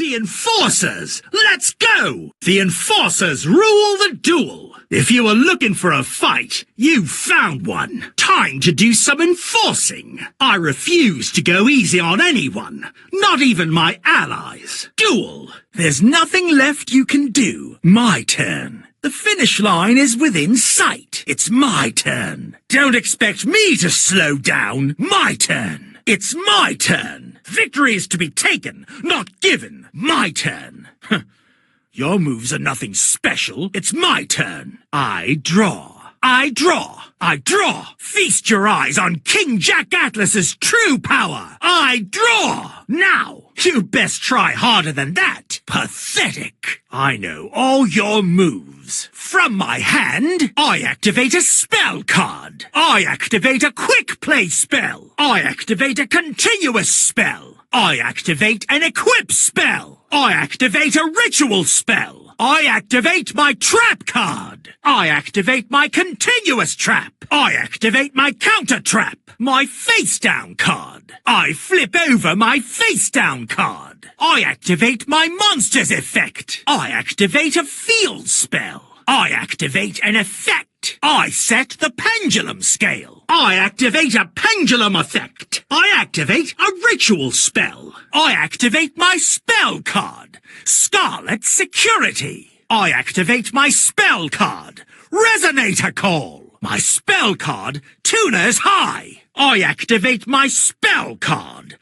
The Enforcers! Let's go! The Enforcers rule the duel! If you were looking for a fight, you found one. Time to do some enforcing. I refuse to go easy on anyone, not even my allies. Duel! There's nothing left you can do. My turn. The finish line is within sight. It's my turn. Don't expect me to slow down. My turn. It's my turn. Victory is to be taken, not given. My turn. Your moves are nothing special. It's my turn. I draw. I draw. I draw. Feast your eyes on King Jack Atlas's true power. I draw. Now, you best try harder than that. Pathetic. I know all your moves. From my hand, I activate a spell card. I activate a quick play spell. I activate a continuous spell. I activate an equip spell. I activate a ritual spell. I activate my trap card. I activate my continuous trap. I activate my counter trap. My face down card. I flip over my face down card. I activate my monsters effect. I activate a field spell. I activate an effect. I set the pendulum scale. I activate a pendulum effect. I activate a ritual spell. I activate my spell card. Scarlet Security. I activate my spell card. Resonator Call. My spell card, Tuner's High. I activate my spell card.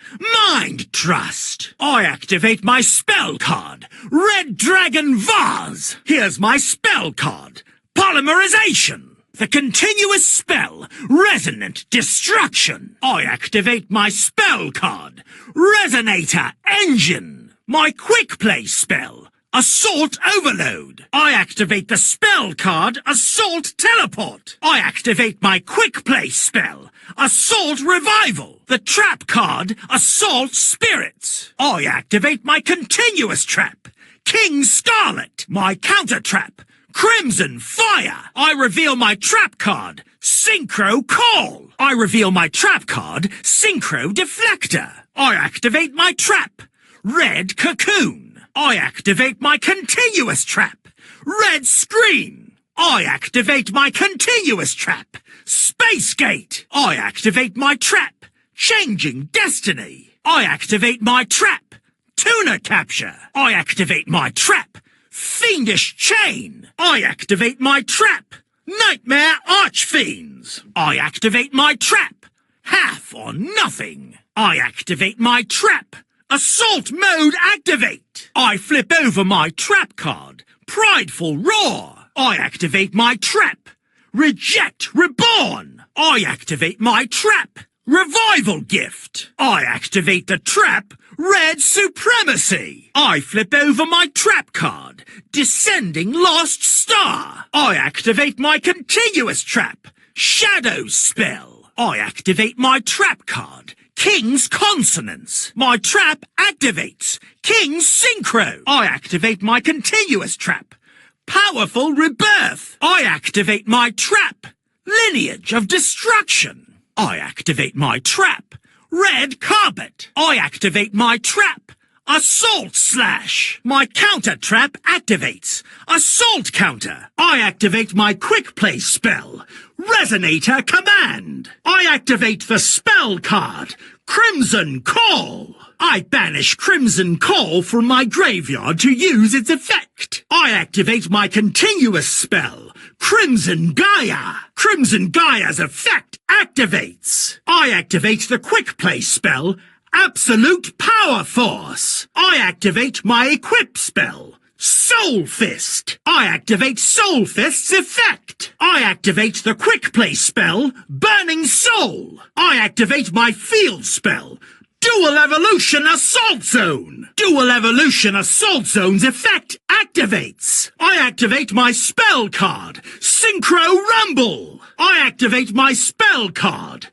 Mind Trust. I activate my spell card. Red Dragon Vase. Here's my spell card. Polymerization. The continuous spell, Resonant Destruction. I activate my spell card. Resonator Engine. My quick play spell. Assault Overload. I activate the spell card, Assault Teleport. I activate my quick play spell, Assault Revival. The trap card, Assault Spirits. I activate my continuous trap, King Scarlet. My counter trap, Crimson Fire. I reveal my trap card, Synchro Call. I reveal my trap card, Synchro Deflector. I activate my trap, Red Cocoon. I activate my continuous trap, Red Screen. I activate my continuous trap, Space Gate. I activate my trap, Changing Destiny. I activate my trap, Tuner Capture. I activate my trap, Fiendish Chain. I activate my trap, Nightmare Archfiends. I activate my trap, Half or Nothing. I activate my trap, Assault Mode Activate. I flip over my trap card, Prideful Roar. I activate my trap, Reject Reborn. I activate my trap, Revival Gift. I activate the trap, Red Supremacy. I flip over my trap card, Descending Lost Star. I activate my continuous trap, Shadow Spell. I activate my trap card, King's Consonance. My trap activates King's Synchro. I activate my continuous trap, Powerful Rebirth. I activate my trap, Lineage of Destruction. I activate my trap, Red Carpet. I activate my trap, Assault Slash. My counter trap activates Assault Counter. I activate my quick play spell, Resonator Command. I activate the spell card, Crimson Call. I banish Crimson Call from my graveyard to use its effect. I activate my continuous spell, Crimson Gaia. Crimson Gaia's effect activates. I activate the quick play spell, Absolute Power Force. I activate my equip spell, Soul Fist. I activate Soul Fist's effect. I activate the quick play spell, Burning Soul. I activate my field spell, Dual Evolution Assault Zone. Dual Evolution Assault Zone's effect activates. I activate my spell card, Synchro Rumble. I activate my spell card,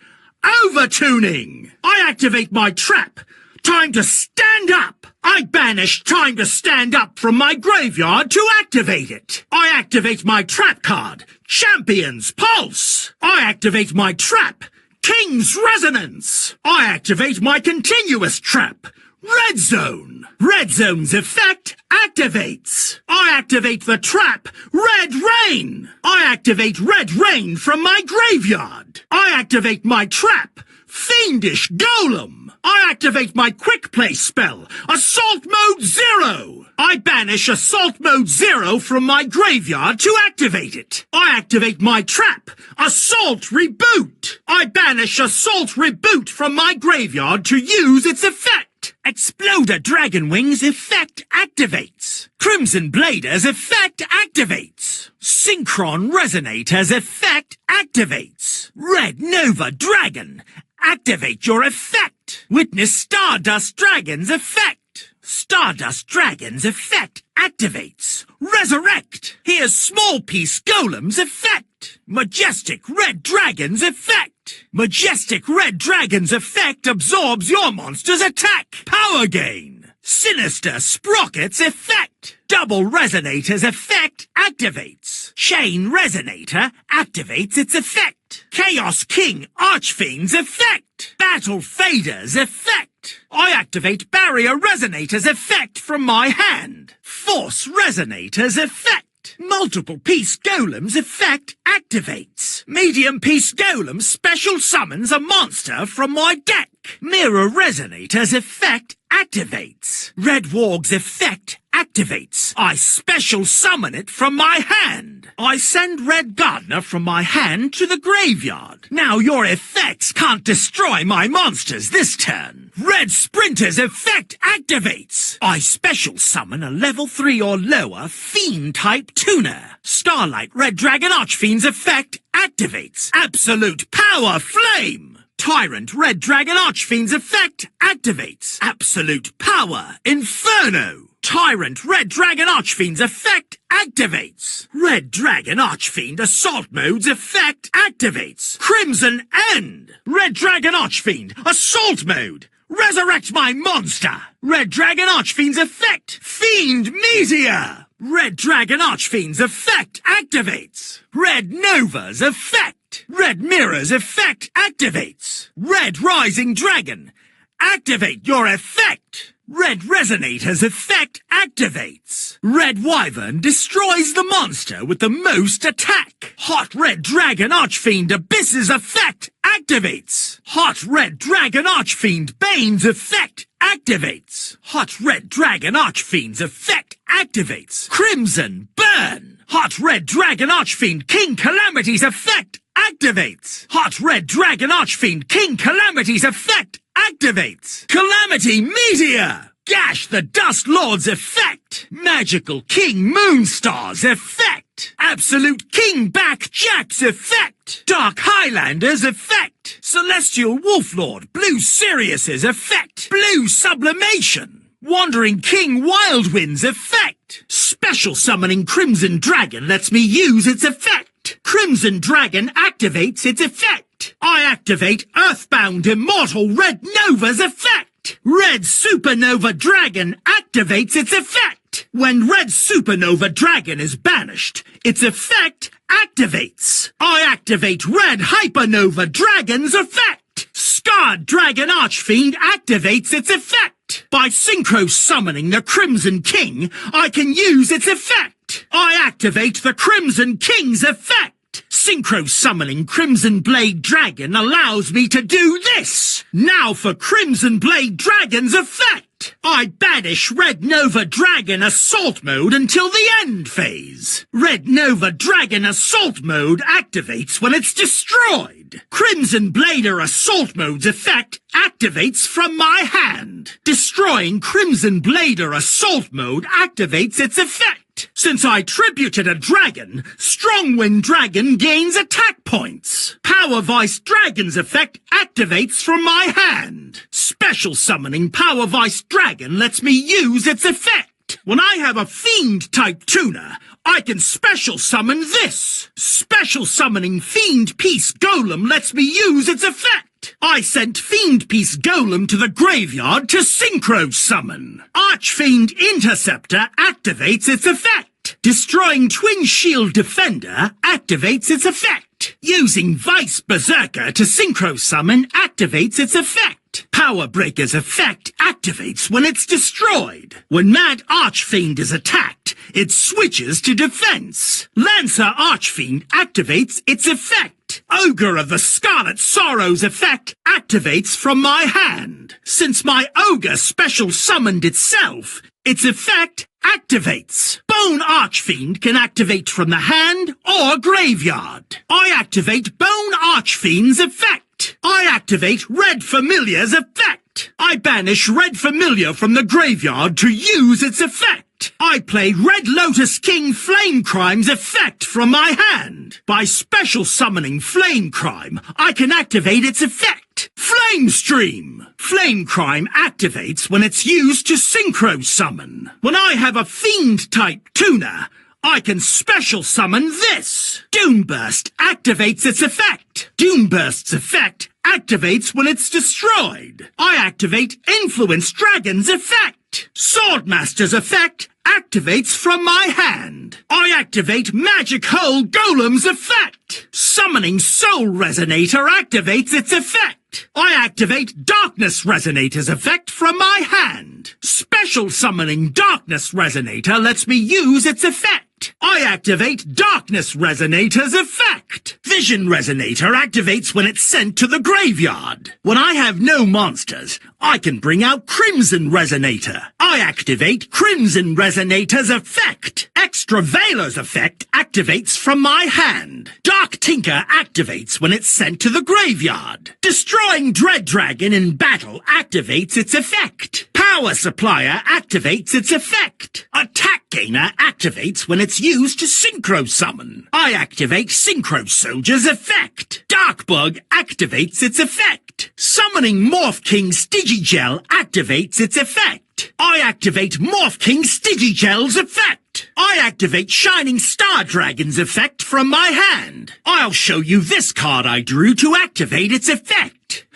Overtuning. I activate my trap, Time to Stand Up. I banish Time to Stand Up from my graveyard to activate it. I activate my trap card, Champion's Pulse. I activate my trap, King's Resonance. I activate my continuous trap. Red Zone. Red Zone's effect activates. I activate the trap. Red Rain. I activate Red Rain from my graveyard. I activate my trap. Fiendish Golem. I activate my quick play spell. Assault Mode 0. I banish Assault Mode 0 from my graveyard to activate it. I activate my trap. Assault Reboot. I banish Assault Reboot from my graveyard to use its effect. Exploder Dragon Wings effect activates. Crimson Blader's effect activates. Synchron Resonator's effect activates. Red Nova Dragon, activate your effect. Witness Stardust Dragon's effect. Stardust Dragon's effect activates. Resurrect. Here's Small Piece Golem's effect. Majestic Red Dragon's effect. Majestic Red Dragon's effect absorbs your monster's attack. Power gain. Sinister Sprocket's effect. Double Resonator's effect activates. Chain Resonator activates its effect. Chaos King Archfiend's effect. Battle Fader's effect. I activate Barrier Resonator's effect from my hand. Force Resonator's effect. Multiple Piece Golem's effect activates. Medium Piece Golem special summons a monster from my deck. Mirror Resonator's effect activates. Red Warg's effect activates. I special summon it from my hand. I send Red Gardener from my hand to the graveyard. Now your effects can't destroy my monsters this turn. Red Sprinter's effect activates. I special summon a level 3 or lower Fiend-type tuner. Starlight Red Dragon Archfiend's effect activates. Absolute Power Flame. Tyrant Red Dragon Archfiend's effect activates. Absolute Power Inferno. Tyrant Red Dragon Archfiend's effect activates. Red Dragon Archfiend Assault Mode's effect activates. Crimson End. Red Dragon Archfiend Assault Mode. Resurrect my monster. Red Dragon Archfiend's effect. Fiend Meteor. Red Dragon Archfiend's effect activates. Red Nova's effect. Red Mirror's effect activates. Red Rising Dragon, activate your effect. Red Resonator's effect activates. Red Wyvern destroys the monster with the most attack. Hot Red Dragon Archfiend Abyss's effect activates. Hot Red Dragon Archfiend Bane's effect activates. Hot Red Dragon Archfiend's effect activates. Crimson Burn. Hot Red Dragon Archfiend King Calamity's effect activates. Hot Red Dragon Archfiend King Calamity's effect activates. Calamity Meteor. Gash the Dust Lord's effect. Magical King Moonstar's effect. Absolute King Back Jack's effect. Dark Highlander's effect. Celestial Wolflord Blue Sirius's effect. Blue Sublimation. Wandering King Wildwind's effect. Special Summoning Crimson Dragon lets me use its effect. Crimson Dragon activates its effect. I activate Earthbound Immortal Red Nova's effect. Red Supernova Dragon activates its effect. When Red Supernova Dragon is banished, its effect activates. I activate Red Hypernova Dragon's effect. Scarred Dragon Archfiend activates its effect. By synchro summoning the Crimson King, I can use its effect. I activate the Crimson King's effect. Synchro summoning Crimson Blade Dragon allows me to do this. Now for Crimson Blade Dragon's effect. I banish Red Nova Dragon Assault Mode until the end phase. Red Nova Dragon Assault Mode activates when it's destroyed. Crimson Blader Assault Mode's effect activates from my hand. Destroying Crimson Blader Assault Mode activates its effect. Since I tributed a dragon, Strongwind Dragon gains attack points. Power Vice Dragon's effect activates from my hand. Special summoning Power Vice Dragon lets me use its effect. When I have a Fiend-type tuner, I can special summon this. Special summoning Fiend Piece Golem lets me use its effect. I sent Fiend Piece Golem to the graveyard to synchro summon. Archfiend Interceptor activates its effect. Destroying Twin Shield Defender activates its effect. effect. Using Vice Berserker to synchro summon activates its effect. Power Breaker's effect activates when it's destroyed. When Mad Archfiend is attacked, it switches to defense. Lancer Archfiend activates its effect. Ogre of the Scarlet Sorrow's effect activates from my hand. Since my Ogre special summoned itself, its effect activates. Bone Archfiend can activate from the hand or graveyard. I activate Bone Archfiend's effect. I activate Red Familiar's effect. I banish Red Familiar from the graveyard to use its effect. I play Red Lotus King Flame Crime's effect from my hand. By special summoning Flame Crime, I can activate its effect. Flame Stream! Flame Crime activates when it's used to synchro summon. When I have a Fiend-type tuner, I can special summon this. Doomburst activates its effect. Doomburst's effect activates when it's destroyed. I activate Influence Dragon's effect. Swordmaster's effect activates from my hand. I activate Magic Hole Golem's effect. Summoning Soul Resonator activates its effect. I activate Darkness Resonator's effect from my hand. Special summoning Darkness Resonator lets me use its effect. I activate Darkness Resonator's effect. Vision Resonator activates when it's sent to the graveyard. When I have no monsters, I can bring out Crimson Resonator. I activate Crimson Resonator's effect. Extra Veiler's effect activates from my hand. Dark Tinker activates when it's sent to the graveyard. Destroying Dread Dragon in battle activates its effect. Power Supplier activates its effect. Attack Gainer activates when it's used to synchro summon. I activate Synchro Soldier's effect. Darkbug activates its effect. Summoning Morph King Stigigel activates its effect. I activate Morph King Stigigel's effect. I activate Shining Star Dragon's effect from my hand. I'll show you this card I drew to activate its effect.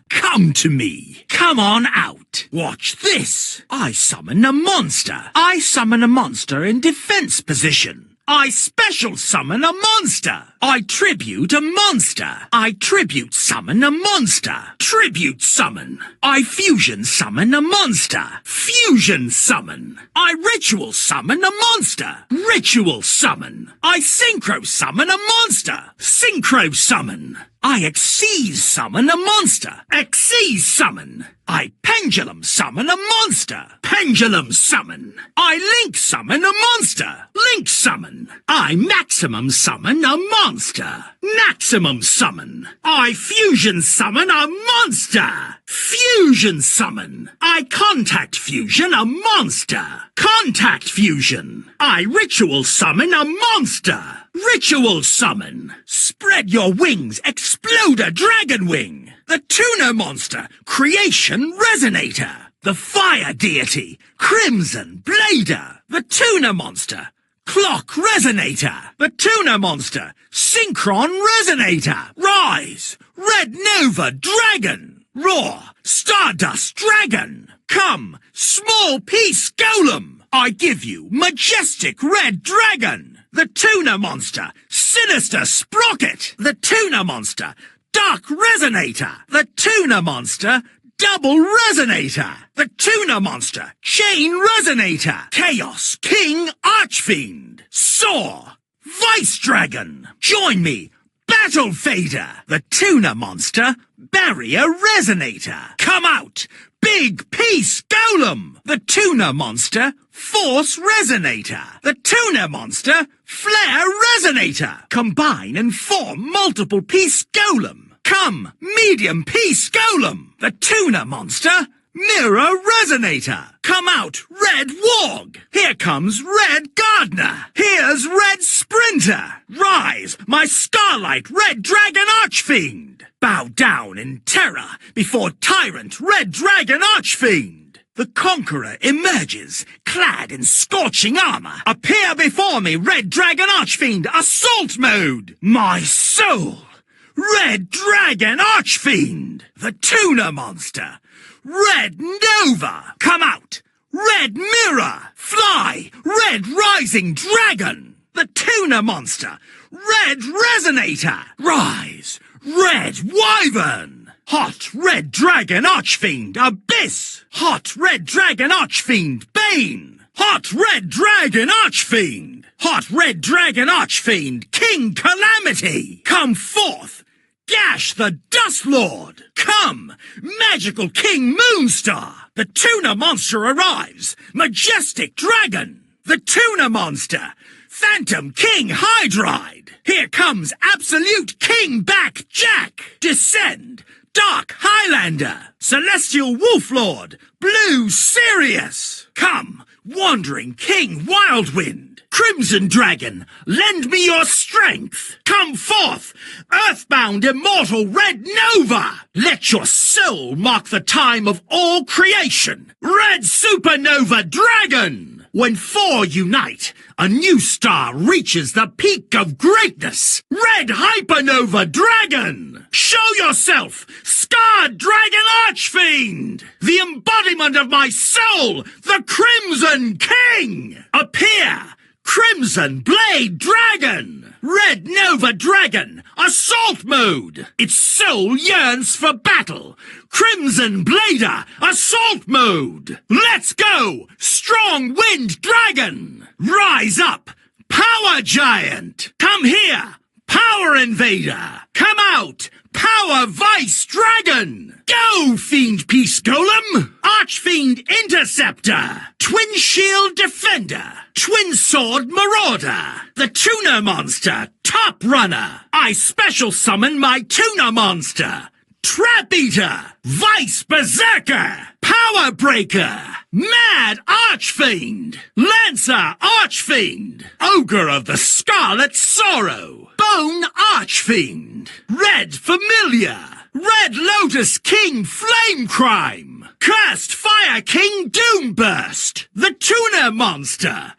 Come to me. Come on out. Watch this. I summon a monster. I summon a monster in defense position. I special summon a monster. I tribute a monster. I tribute summon a monster. Tribute summon. I fusion summon a monster. Fusion summon. I ritual summon a monster. Ritual summon. I synchro summon a monster. Synchro summon. I Xyz summon a monster. Xyz summon. I pendulum summon a monster. Pendulum summon. I link summon a monster. Link summon. I maximum summon a monster. Maximum summon. I fusion summon a monster. Fusion summon. I contact fusion a monster. Contact fusion. I ritual summon a monster. Ritual summon. Spread your wings, Exploder Dragon Wing. The Tuner Monster, Creation Resonator. The Fire Deity, Crimson Blader. The Tuner Monster, Clock Resonator. The Tuner Monster, Synchron Resonator. Rise, Red Nova Dragon. Roar, Stardust Dragon. Come, Small Piece Golem. I give you Majestic Red Dragon. The Tuner Monster, Sinister Sprocket. The Tuner Monster, Dark Resonator. The Tuner Monster, Double Resonator. The Tuner Monster, Chain Resonator. Chaos King Archfiend. Soar, Vice Dragon. Join me, Battle Fader. The Tuner Monster, Barrier Resonator. Come out, Big Piece Golem. The Tuner Monster, Force Resonator. The Tuner Monster, Flare Resonator. Combine and form multiple piece golem. Come, medium piece golem. The Tuner Monster, Mirror Resonator. Come out, Red Warg. Here comes Red Gardener. Here's Red Sprinter. Rise, my Starlight Red Dragon Archfiend. Bow down in terror before Tyrant Red Dragon Archfiend. The Conqueror emerges, clad in scorching armor. Appear before me, Red Dragon Archfiend, Assault Mode! My soul! Red Dragon Archfiend! The Tuner Monster! Red Nova! Come out! Red Mirror! Fly! Red Rising Dragon! The Tuna Monster! Red Resonator! Rise! Red Wyvern! Hot Red Dragon Archfiend Abyss! Hot Red Dragon Archfiend Bane! Hot Red Dragon Archfiend! Hot Red Dragon Archfiend King Calamity! Come forth! Gash the Dust Lord! Come! Magical King Moonstar! The Tuna Monster arrives! Majestic Dragon! The Tuna Monster! Phantom King Hydride! Here comes Absolute King Back Jack! Descend! Dark Highlander! Celestial Wolf Lord! Blue Sirius! Come! Wandering King Wildwind! Crimson Dragon, lend me your strength! Come forth, earthbound immortal Red Nova! Let your soul mark the time of all creation! Red Supernova Dragon! When four unite, a new star reaches the peak of greatness! Red Hypernova Dragon! Show yourself, Scarred Dragon Archfiend! The embodiment of my soul, the Crimson King! Appear! Crimson Blade Dragon! Red Nova Dragon! Assault mode! Its soul yearns for battle! Crimson Blader! Assault mode! Let's go! Strong Wind Dragon! Rise up! Power Giant! Come here! Power Invader! Come out! Power Vice Dragon! Go, Fiend Peace Golem! Archfiend Interceptor! Twin Shield Defender! Twin Sword Marauder! The Tuna Monster! Top Runner! I special summon my Tuna Monster! Trap Eater! Vice Berserker! Power Breaker! Mad Archfiend! Lancer Archfiend! Ogre of the Scarlet Sorrow! Bone Archfiend! Red Familiar! Red Lotus King Flame Crime! Cursed Fire King Doomburst! The Tuna Monster!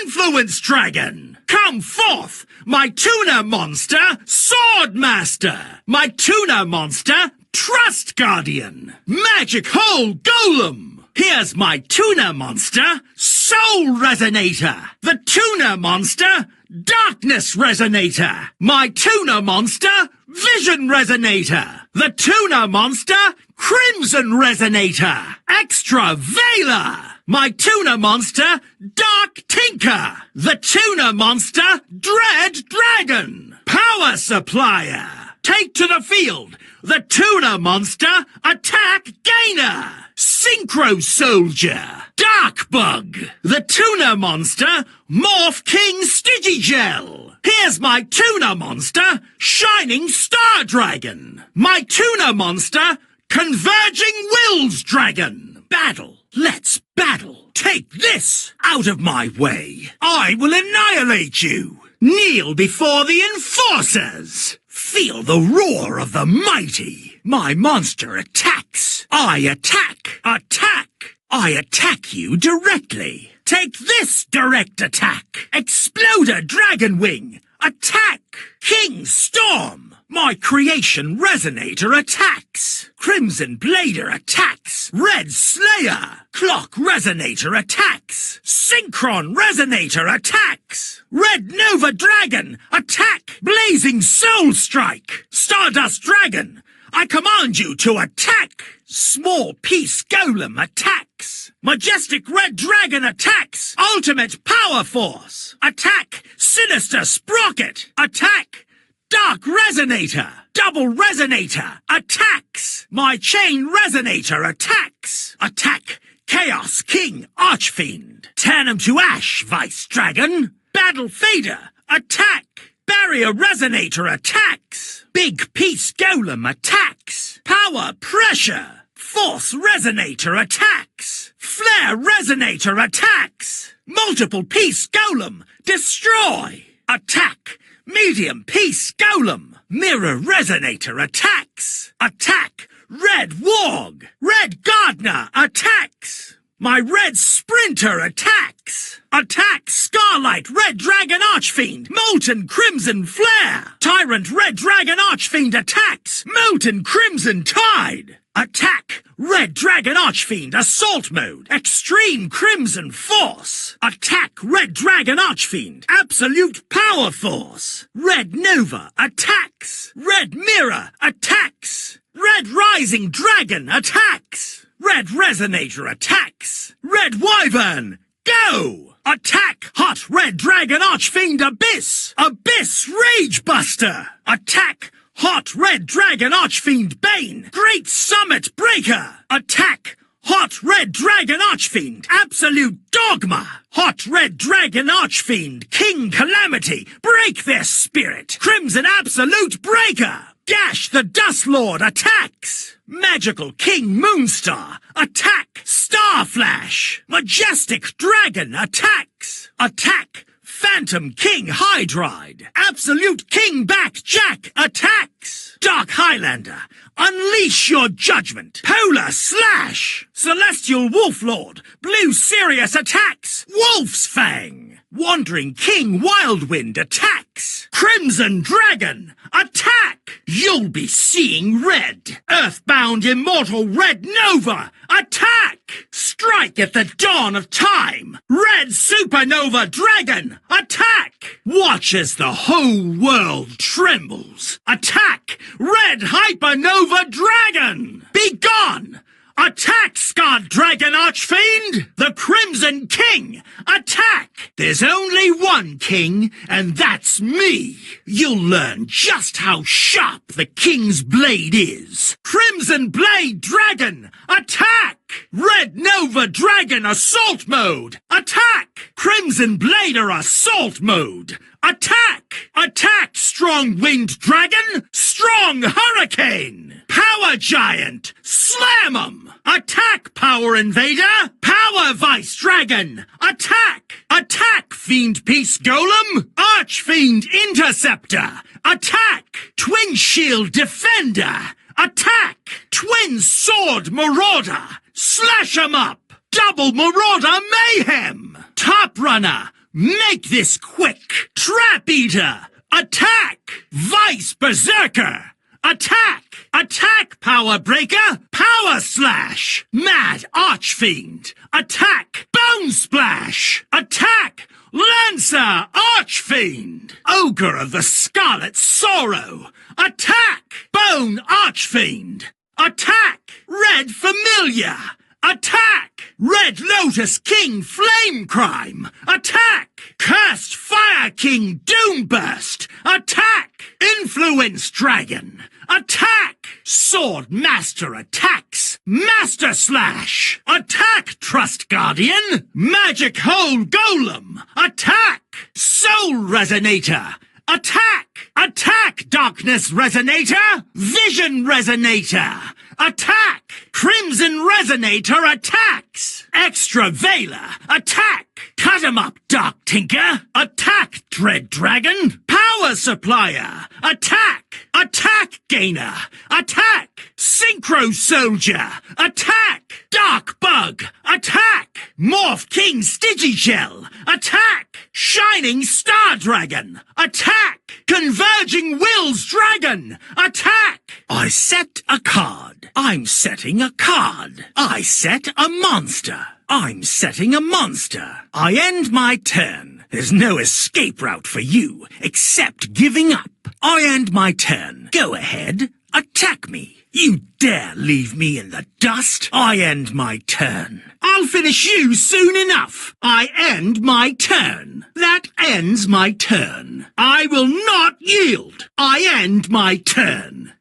Influence Dragon! Come forth! My Tuna Monster, Sword Master! My Tuna Monster, Trust Guardian! Magic Hole Golem! Here's my Tuna Monster, Soul Resonator! The Tuna Monster, Darkness Resonator! My Tuna Monster, Vision Resonator! The Tuna Monster, Crimson Resonator! Extra Veiler! My Tuna Monster, Dark Tinker! The Tuna Monster, Dread Dragon! Power Supplier! Take to the field! The Tuna Monster, Attack Gainer! Synchro Soldier! Dark Bug! The Tuna Monster, Morph King Stigigel! Here's my Tuna Monster, Shining Star Dragon! My Tuna Monster, Converging Wills Dragon! Battle! Let's battle! Take this out of my way! I will annihilate you! Kneel before the enforcers! Feel the roar of the mighty! My monster attacks! I attack! Attack! I attack you directly! Take this direct attack! Exploder Dragon Wing! Attack! King Storm! My creation Resonator attacks! Crimson Blader attacks! Red Slayer! Clock Resonator attacks! Synchron Resonator attacks! Red Nova Dragon! Attack! Blazing Soul Strike! Stardust Dragon! I command you to attack! Small Peace Golem attacks! Majestic Red Dragon attacks! Ultimate Power Force! Attack! Sinister Sprocket! Attack! Dark Resonator! Double Resonator! Attacks! My Chain Resonator attacks! Attack! Chaos King Archfiend! Turn him to ash, Vice Dragon! Battle Fader! Attack! Barrier Resonator attacks! Big Peace Golem attacks! Power Pressure! Force Resonator attacks! Flare Resonator attacks! Multiple Peace Golem! Destroy! Attack! Medium Peace Golem! Mirror Resonator attacks! Attack! Red Warg! Red Gardener attacks! My Red Sprinter attacks! Attack! Scarlight Red Dragon Archfiend! Molten Crimson Flare! Tyrant Red Dragon Archfiend attacks! Molten Crimson Tide! Attack! Red Dragon Archfiend Assault Mode. Extreme Crimson Force. Attack Red Dragon Archfiend. Absolute Power Force. Red Nova attacks. Red Mirror attacks. Red Rising Dragon attacks. Red Resonator attacks. Red Wyvern, go! Attack Hot Red Dragon Archfiend Abyss. Abyss Ragebuster. Attack Hot Red Dragon Archfiend Bane. Great Summit Breaker. Attack Hot Red Dragon Archfiend Absolute Dogma. Hot Red Dragon Archfiend King Calamity. Break their spirit. Crimson Absolute Breaker. Gash the Dust Lord attacks. Magical King Moonstar. Attack Starflash. Majestic Dragon attacks. Attack Phantom King Hydride. Absolute King Back Jack attacks. Dark Highlander. Unleash your judgment. Polar Slash. Celestial Wolf Lord. Blue Sirius attacks. Wolf's Fang. Wandering King Wildwind attacks. Crimson Dragon, attack! You'll be seeing red. Earthbound Immortal Red Nova, attack! Strike at the dawn of time. Red Supernova Dragon, attack! Watch as the whole world trembles. Attack! Red Hypernova Dragon! Be gone! Attack, Scarred Dragon Archfiend! The Crimson King! Attack! There's only one king, and that's me. You'll learn just how sharp the King's blade is. Crimson Blade Dragon! Attack! Red Nova Dragon Assault Mode! Attack! Crimson Blader Assault Mode! Attack! Attack, Strong Wind Dragon! Strong Hurricane! Power Giant! Slam 'em! Attack, Power Invader! Power Vice Dragon! Attack! Attack, Fiend Peace Golem! Archfiend Interceptor! Attack! Twin Shield Defender! Attack! Twin Sword Marauder! Slash 'em up! Double Marauder Mayhem! Top Runner! Make this quick! Trap Eater! Attack! Vice Berserker! Attack! Attack, Power Breaker! Power Slash! Mad Archfiend! Attack! Bone Splash! Attack! Lancer Archfiend! Ogre of the Scarlet Sorrow! Attack! Bone Archfiend! Attack! Red Familiar! Attack! Red Lotus King Flame Crime! Attack! Cursed Fire King Doomburst! Attack! Influence Dragon! Attack! Sword Master attacks! Master Slash! Attack, Trust Guardian! Magic Hole Golem! Attack! Soul Resonator! Attack! Attack, Darkness Resonator! Vision Resonator! Attack! Crimson Resonator attacks! Extra Veiler! Attack! Cut 'em up, Dark Tinker! Attack, Dread Dragon! Power Supplier! Attack! Attack, Gainer! Attack! Synchro Soldier! Attack! Dark Bug! Attack! Morph King Stygishell! Attack! Shining Star Dragon! Attack! Converging Wills Dragon! Attack! I set a card. I'm setting a card. I set a monster. I'm setting a monster. I end my turn. There's no escape route for you, except giving up. I end my turn. Go ahead. Attack me. You dare leave me in the dust? I end my turn. I'll finish you soon enough. I end my turn. That ends my turn. I will not yield. I end my turn.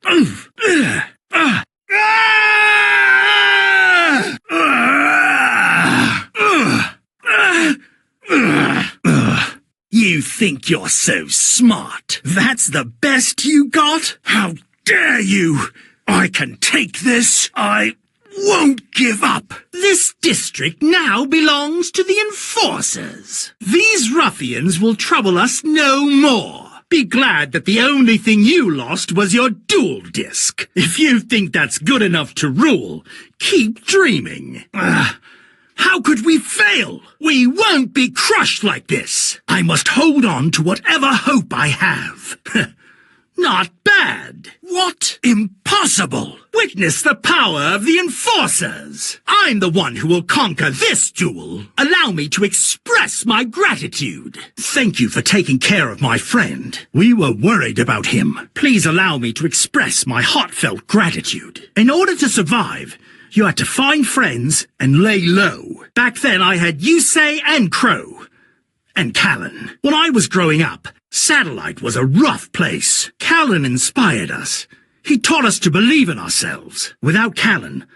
You think you're so smart? That's the best you got? How dare you! I can take this. I won't give up. This district now belongs to the Enforcers. These ruffians will trouble us no more. Be glad that the only thing you lost was your dual disc. If you think that's good enough to rule, keep dreaming. How could we fail? We won't be crushed like this. I must hold on to whatever hope I have. Not bad. What? Impossible. Witness the power of the enforcers. I'm the one who will conquer this duel. Allow me to express my gratitude. Thank you for taking care of my friend. We were worried about him. Please allow me to express my heartfelt gratitude. In order to survive, you had to find friends and lay low. Back then I had Yugioh and Crow. And Callan. When I was growing up, Satellite was a rough place. Callan inspired us. He taught us to believe in ourselves. Without Callan,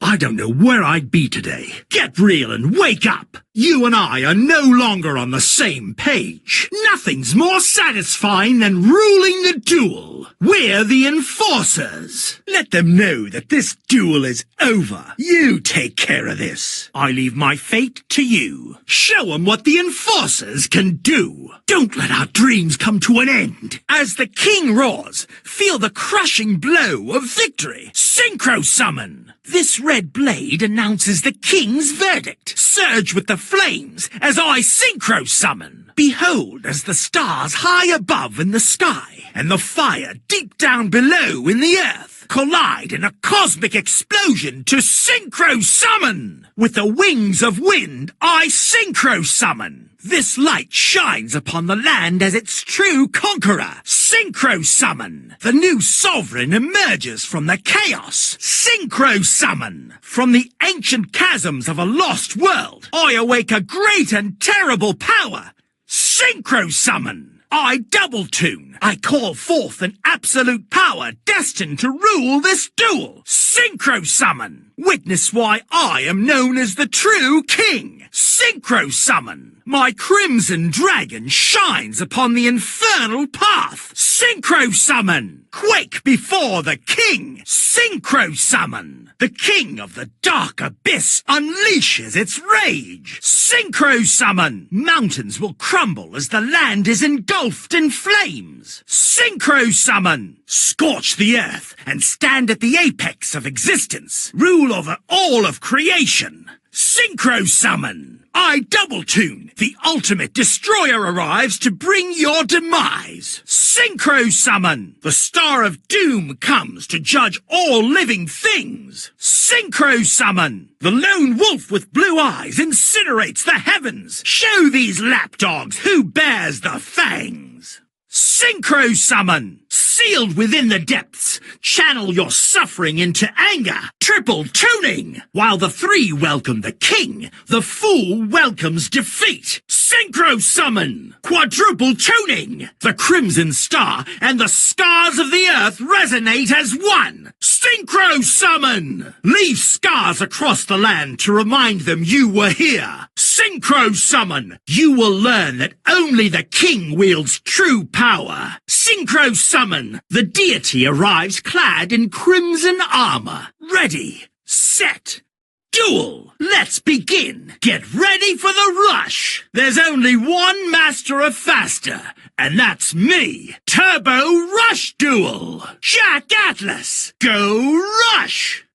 I don't know where I'd be today. Get real and wake up! You and I are no longer on the same page. Nothing's more satisfying than ruling the duel. We're the enforcers. Let them know that this duel is over. You take care of this. I leave my fate to you. Show them what the enforcers can do. Don't let our dreams come to an end. As the king roars, feel the crushing blow of victory. Synchro summon. This red blade announces the king's verdict. Surge with the flames as I synchro summon. Behold as the stars high above in the sky and the fire deep down below in the earth collide in a cosmic explosion to synchro summon. With the wings of wind, I synchro summon. This light shines upon the land as its true conqueror. Synchro summon. The new sovereign emerges from the chaos. Synchro summon. From the ancient chasms of a lost world, I awake a great and terrible power. Synchro summon. I double tune. I call forth an absolute power destined to rule this duel. Synchro summon. Witness why I am known as the true king. Synchro summon. My crimson dragon shines upon the infernal path. Synchro summon. Quake before the king. Synchro summon. The king of the dark abyss unleashes its rage. Synchro summon. Mountains will crumble as the land is engulfed in flames. Synchro summon. Scorch the earth and stand at the apex of existence. Rule over all of creation. Synchro summon. I double tune. The ultimate destroyer arrives to bring your demise. Synchro summon. The star of doom comes to judge all living things. Synchro summon. The lone wolf with blue eyes incinerates the heavens. Show these lapdogs who bears the fangs. Synchro summon. Sealed within the depths, channel your suffering into anger. Triple tuning. While the three welcome the king, the fool welcomes defeat. Synchro summon. Quadruple tuning. The crimson star and the scars of the earth resonate as one. Synchro summon. Leave scars across the land to remind them you were here. Synchro summon. You will learn that only the king wields true power. Synchro summon. The deity arrives clad in crimson armor. Ready, set, duel. Let's begin. Get ready for the rush. There's only one master of faster, and that's me. Turbo Rush Duel. Jack Atlas. Go Rush.